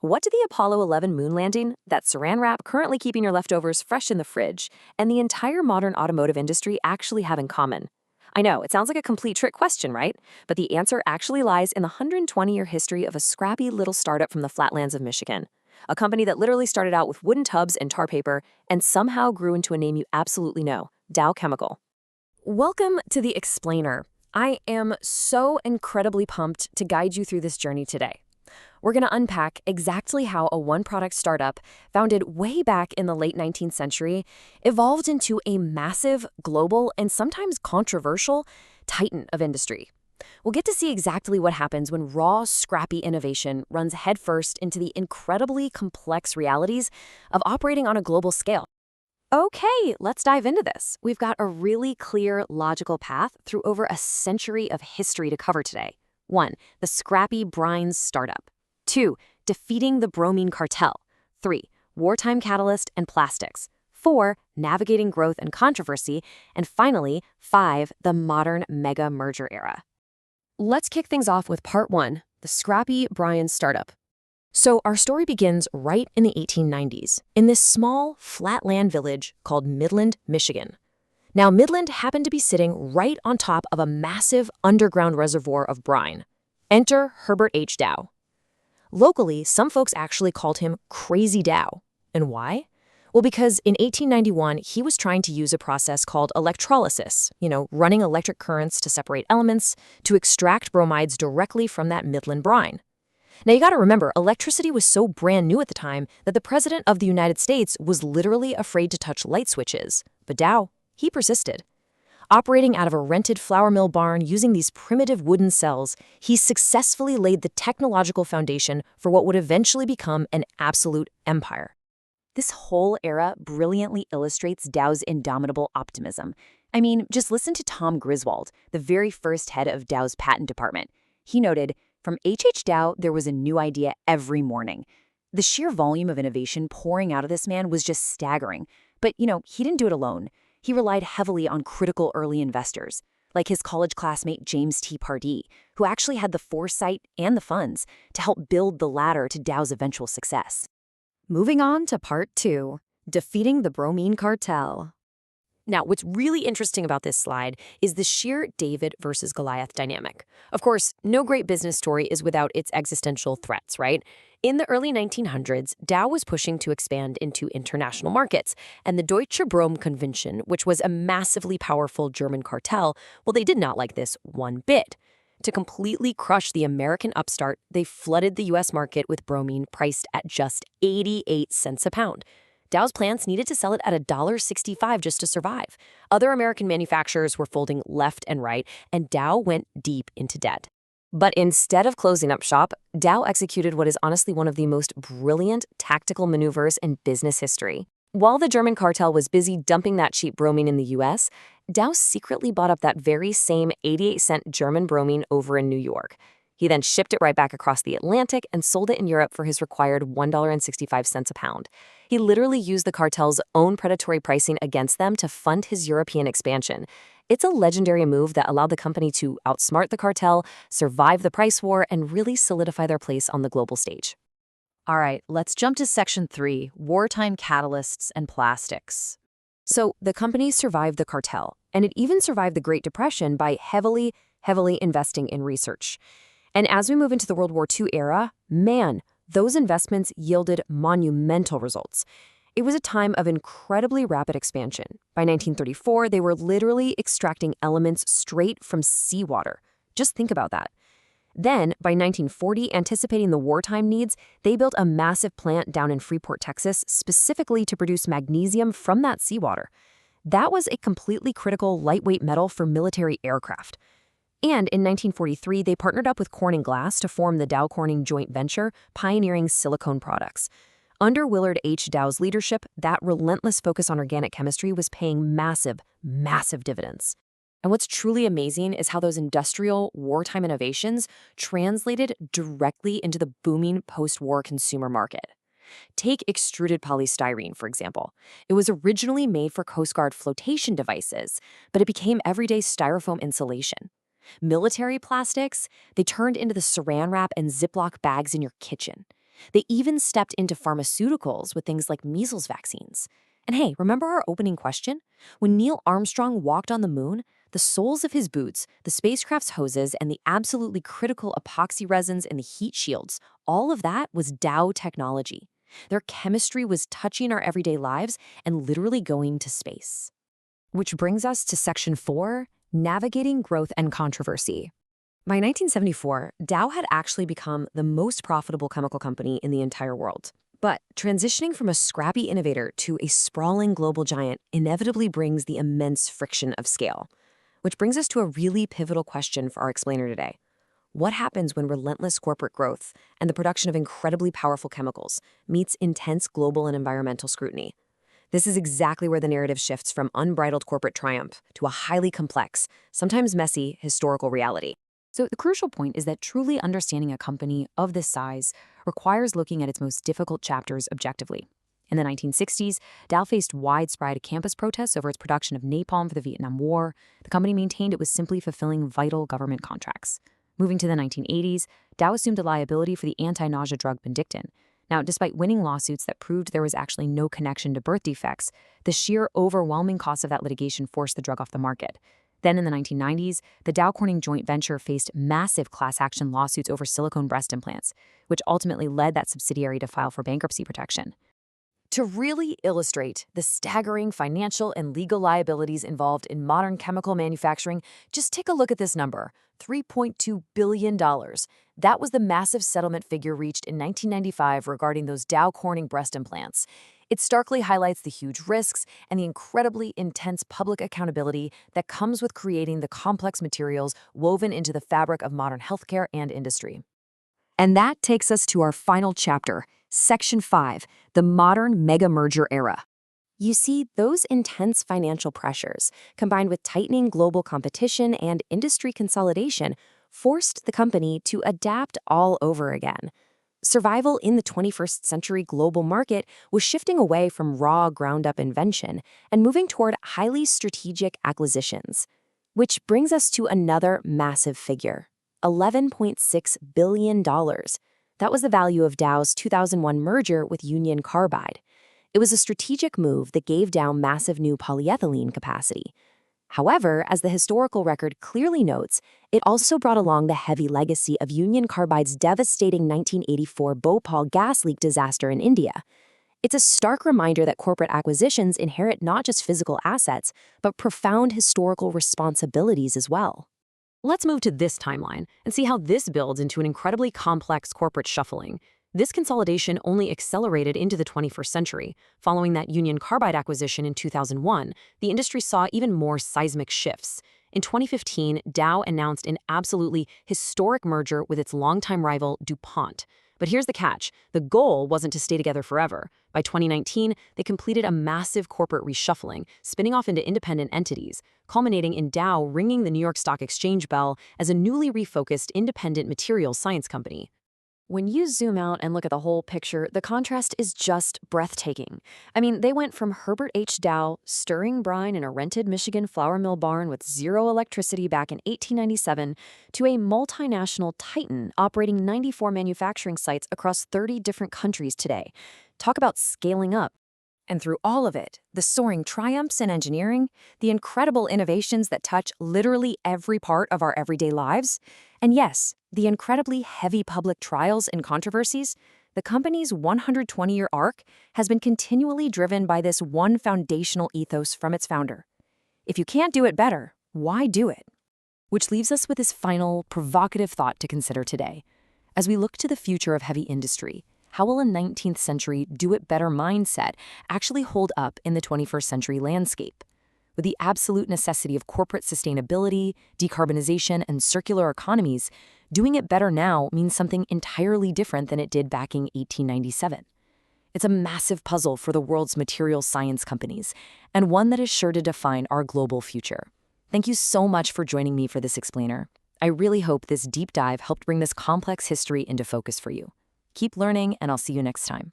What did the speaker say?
What did the Apollo 11 moon landing, that Saran wrap currently keeping your leftovers fresh in the fridge, and the entire modern automotive industry actually have in common? I know, it sounds like a complete trick question, right? But the answer actually lies in the 120-year history of a scrappy little startup from the flatlands of Michigan. A company that literally started out with wooden tubs and tar paper and somehow grew into a name you absolutely know, Dow Chemical. Welcome to The Explainer. I am so incredibly pumped to guide you through this journey today. We're going to unpack exactly how a one-product startup, founded way back in the late 19th century, evolved into a massive, global, and sometimes controversial titan of industry. We'll get to see exactly what happens when raw, scrappy innovation runs headfirst into the incredibly complex realities of operating on a global scale. Okay, let's dive into this. We've got a really clear, logical path through over a century of history to cover today. 1. The scrappy Brine startup. 2. Defeating the bromine cartel. 3. Wartime catalyst and plastics. 4. Navigating growth and controversy. And finally, 5. The modern mega merger era. Let's kick things off with part 1, the scrappy Brine startup. So our story begins right in the 1890s, in this small, flatland village called Midland, Michigan. Now, Midland happened to be sitting right on top of a massive underground reservoir of brine. Enter Herbert H. Dow. Locally, some folks actually called him Crazy Dow. And why? Well, because in 1891, he was trying to use a process called electrolysis, running electric currents to separate elements to extract bromides directly from that Midland brine. Now, you got to remember, electricity was so brand new at the time that the President of the United States was literally afraid to touch light switches. But Dow, he persisted. Operating out of a rented flour mill barn using these primitive wooden cells, he successfully laid the technological foundation for what would eventually become an absolute empire. This whole era brilliantly illustrates Dow's indomitable optimism. I mean, just listen to Tom Griswold, the very first head of Dow's patent department. He noted, "From H.H. Dow, there was a new idea every morning." The sheer volume of innovation pouring out of this man was just staggering. But, he didn't do it alone. He relied heavily on critical early investors, like his college classmate James T. Pardee, who actually had the foresight and the funds to help build the ladder to Dow's eventual success. Moving on to part 2, defeating the bromine cartel. Now, what's really interesting about this slide is the sheer David versus Goliath dynamic. Of course, no great business story is without its existential threats, right? In the early 1900s, Dow was pushing to expand into international markets, and the Deutsche Brom-Convention, which was a massively powerful German cartel, well, they did not like this one bit. To completely crush the American upstart, they flooded the U.S. market with bromine priced at just 88 cents a pound. Dow's plants needed to sell it at $1.65 just to survive. Other American manufacturers were folding left and right, and Dow went deep into debt. But instead of closing up shop, Dow executed what is honestly one of the most brilliant tactical maneuvers in business history. While the German cartel was busy dumping that cheap bromine in the U.S., Dow secretly bought up that very same 88-cent German bromine over in New York. He then shipped it right back across the Atlantic and sold it in Europe for his required $1.65 a pound. He literally used the cartel's own predatory pricing against them to fund his European expansion. It's a legendary move that allowed the company to outsmart the cartel, survive the price war, and really solidify their place on the global stage. All right, let's jump to section 3, wartime catalysts and plastics. So the company survived the cartel, and it even survived the Great Depression by heavily investing in research. And as we move into the World War II era, man, those investments yielded monumental results. It was a time of incredibly rapid expansion. By 1934, they were literally extracting elements straight from seawater. Just think about that. Then, by 1940, anticipating the wartime needs, they built a massive plant down in Freeport, Texas, specifically to produce magnesium from that seawater. That was a completely critical lightweight metal for military aircraft. And in 1943, they partnered up with Corning Glass to form the Dow-Corning joint venture, pioneering silicone products. Under Willard H. Dow's leadership, that relentless focus on organic chemistry was paying massive dividends. And what's truly amazing is how those industrial wartime innovations translated directly into the booming post-war consumer market. Take extruded polystyrene, for example. It was originally made for Coast Guard flotation devices, but it became everyday Styrofoam insulation. Military plastics, they turned into the Saran wrap and Ziploc bags in your kitchen. They even stepped into pharmaceuticals with things like measles vaccines. And hey, remember our opening question? When Neil Armstrong walked on the moon, the soles of his boots, the spacecraft's hoses, and the absolutely critical epoxy resins and the heat shields, all of that was Dow technology. Their chemistry was touching our everyday lives and literally going to space. Which brings us to Section 4, Navigating Growth and Controversy. By 1974, Dow had actually become the most profitable chemical company in the entire world. But transitioning from a scrappy innovator to a sprawling global giant inevitably brings the immense friction of scale. Which brings us to a really pivotal question for our explainer today. What happens when relentless corporate growth and the production of incredibly powerful chemicals meets intense global and environmental scrutiny? This is exactly where the narrative shifts from unbridled corporate triumph to a highly complex, sometimes messy, historical reality. So the crucial point is that truly understanding a company of this size requires looking at its most difficult chapters objectively. In the 1960s, Dow faced widespread campus protests over its production of napalm for the Vietnam War. The company maintained it was simply fulfilling vital government contracts. Moving to the 1980s, Dow assumed a liability for the anti-nausea drug Vindictin. Now, despite winning lawsuits that proved there was actually no connection to birth defects, the sheer overwhelming cost of that litigation forced the drug off the market. Then in the 1990s, the Dow Corning joint venture faced massive class action lawsuits over silicone breast implants, which ultimately led that subsidiary to file for bankruptcy protection. To really illustrate the staggering financial and legal liabilities involved in modern chemical manufacturing, just take a look at this number, $3.2 billion. That was the massive settlement figure reached in 1995 regarding those Dow Corning breast implants. It starkly highlights the huge risks and the incredibly intense public accountability that comes with creating the complex materials woven into the fabric of modern healthcare and industry. And that takes us to our final chapter, Section 5, the modern mega-merger era. You see, those intense financial pressures, combined with tightening global competition and industry consolidation, forced the company to adapt all over again. Survival in the 21st century global market was shifting away from raw, ground-up invention and moving toward highly strategic acquisitions. Which brings us to another massive figure, $11.6 billion. That was the value of Dow's 2001 merger with Union Carbide. It was a strategic move that gave Dow massive new polyethylene capacity. However, as the historical record clearly notes, it also brought along the heavy legacy of Union Carbide's devastating 1984 Bhopal gas leak disaster in India. It's a stark reminder that corporate acquisitions inherit not just physical assets, but profound historical responsibilities as well. Let's move to this timeline and see how this builds into an incredibly complex corporate shuffling. This consolidation only accelerated into the 21st century. Following that Union Carbide acquisition in 2001, the industry saw even more seismic shifts. In 2015, Dow announced an absolutely historic merger with its longtime rival, DuPont. But here's the catch. The goal wasn't to stay together forever. By 2019, they completed a massive corporate reshuffling, spinning off into independent entities, culminating in Dow ringing the New York Stock Exchange bell as a newly refocused independent materials science company. When you zoom out and look at the whole picture, the contrast is just breathtaking. I mean, they went from Herbert H. Dow stirring brine in a rented Michigan flour mill barn with zero electricity back in 1897 to a multinational titan operating 94 manufacturing sites across 30 different countries today. Talk about scaling up. And through all of it, the soaring triumphs in engineering, the incredible innovations that touch literally every part of our everyday lives, and yes, the incredibly heavy public trials and controversies, the company's 120-year arc has been continually driven by this one foundational ethos from its founder. If you can't do it better, why do it? Which leaves us with this final, provocative thought to consider today. As we look to the future of heavy industry, how will a 19th century do-it-better mindset actually hold up in the 21st century landscape? With the absolute necessity of corporate sustainability, decarbonization, and circular economies, doing it better now means something entirely different than it did back in 1897. It's a massive puzzle for the world's materials science companies, and one that is sure to define our global future. Thank you so much for joining me for this explainer. I really hope this deep dive helped bring this complex history into focus for you. Keep learning, and I'll see you next time.